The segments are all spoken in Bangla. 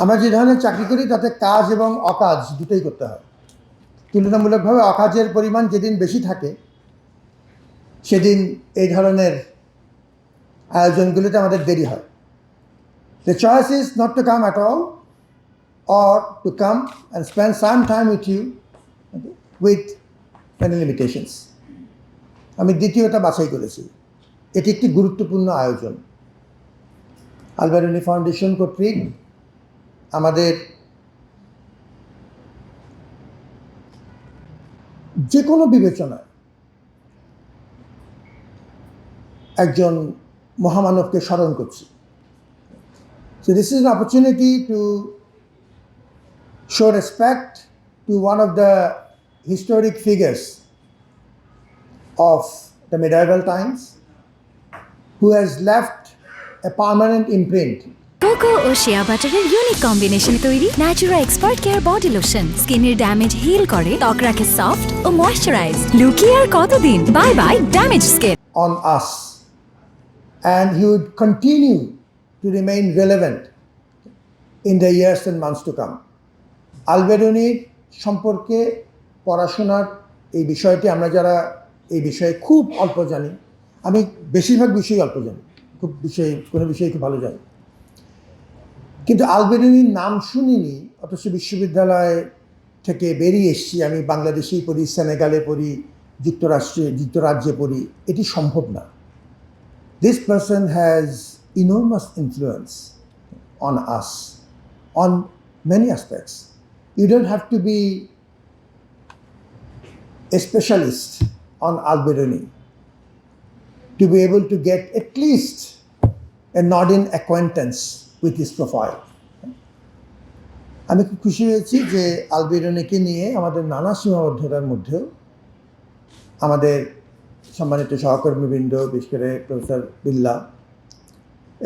আমরা যে ধরনের চাকরি করি তাতে কাজ এবং অকাজ দুটোই করতে হয়। তুলনামূলকভাবে অকাজের পরিমাণ যেদিন বেশি থাকে সেদিন এই ধরনের আয়োজনগুলিতে আমাদের দেরি হয়। The choice is not to come at all or to come and spend some time with you, okay, with many limitations. আমি দ্বিতীয়টা বাছাই করেছি। এটি একটি গুরুত্বপূর্ণ আয়োজন। আল-বারুনি ফাউন্ডেশন কর্তৃক আমাদের যে কোনো বিবেচনায় একজন মহামানবকে স্মরণ করছি। So this is an opportunity to show respect to one of the historic figures of the medieval times who has left a permanent imprint. Cocoa ও শিয়া বাটারের ইউনিক কম্বিনেশনে তৈরি Natura expert care body lotion স্কিনের ড্যামেজ হিল করে, ত্বক রাখে সফট ও ময়েশ্চারাইজ। লুকিয়ে আর কতদিন? Bye bye damage skin. On us, and he would continue to remain relevant in the years and months to come. আল-বারুনির সম্পর্কে পড়াশোনার এই বিষয়টি আমরা যারা এই বিষয়ে খুব অল্প জানি, আমি বেশিরভাগ বিষয়ই অল্প জানি, কোনো বিষয়ে খুব ভালো জানি, কিন্তু আল-বারুনির নাম শুনিনি, অথচ বিশ্ববিদ্যালয় থেকে বেরিয়ে এসেছি, আমি বাংলাদেশেই পড়ি, সেনেগালে পড়ি, যুক্তরাজ্যে পড়ি, এটি সম্ভব না। This person has enormous influence on us, on many aspects. You don't have to be a specialist on Al-Biruni to be able to get at least a nodding acquaintance with his profile. আমি খুব খুশি হয়েছি যে আল-বিরুনিকে নিয়ে আমাদের নানা সীমাবদ্ধতার মধ্যেও আমাদের সম্মানিত সহকর্মীবৃন্দ, বিশেষ করে প্রফেসর বিল্লা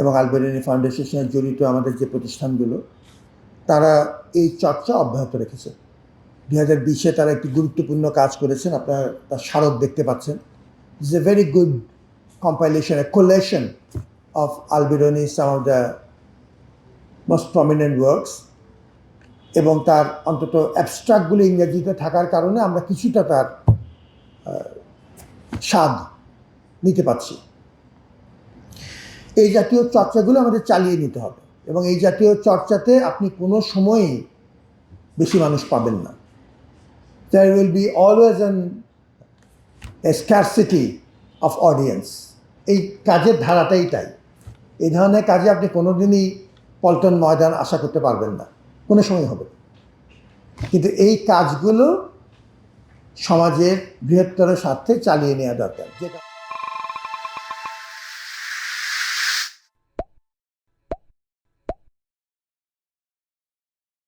এবং আল-বারুনি ফাউন্ডেশনের সঙ্গে জড়িত আমাদের যে প্রতিষ্ঠানগুলো, তারা এই চর্চা অব্যাহত রেখেছে। 2020-এ তারা একটি গুরুত্বপূর্ণ কাজ করেছেন, আপনারা তার স্মারক দেখতে পাচ্ছেন। It's a very good compilation, a collection of Al-Biruni some of the most prominent works, এবং তার অন্তত অ্যাবস্ট্রাক্টগুলো ইংরেজিতে থাকার কারণে আমরা কিছুটা তার স্বাদ নিতে পারছি। এই জাতীয় চর্চাগুলো আমাদের চালিয়ে নিতে হবে, এবং এই জাতীয় চর্চাতে আপনি কোনো সময়ই বেশি মানুষ পাবেন না। There will be always a scarcity of audience. এই কাজের ধারাটাই তাই। এই ধরনের কাজে আপনি কোনোদিনই পল্টন ময়দান আশা করতে পারবেন না, কোনো সময় হবে। কিন্তু এই কাজগুলো সমাজের বৃহত্তর স্বার্থে চালিয়ে নেওয়া দরকার। যেটা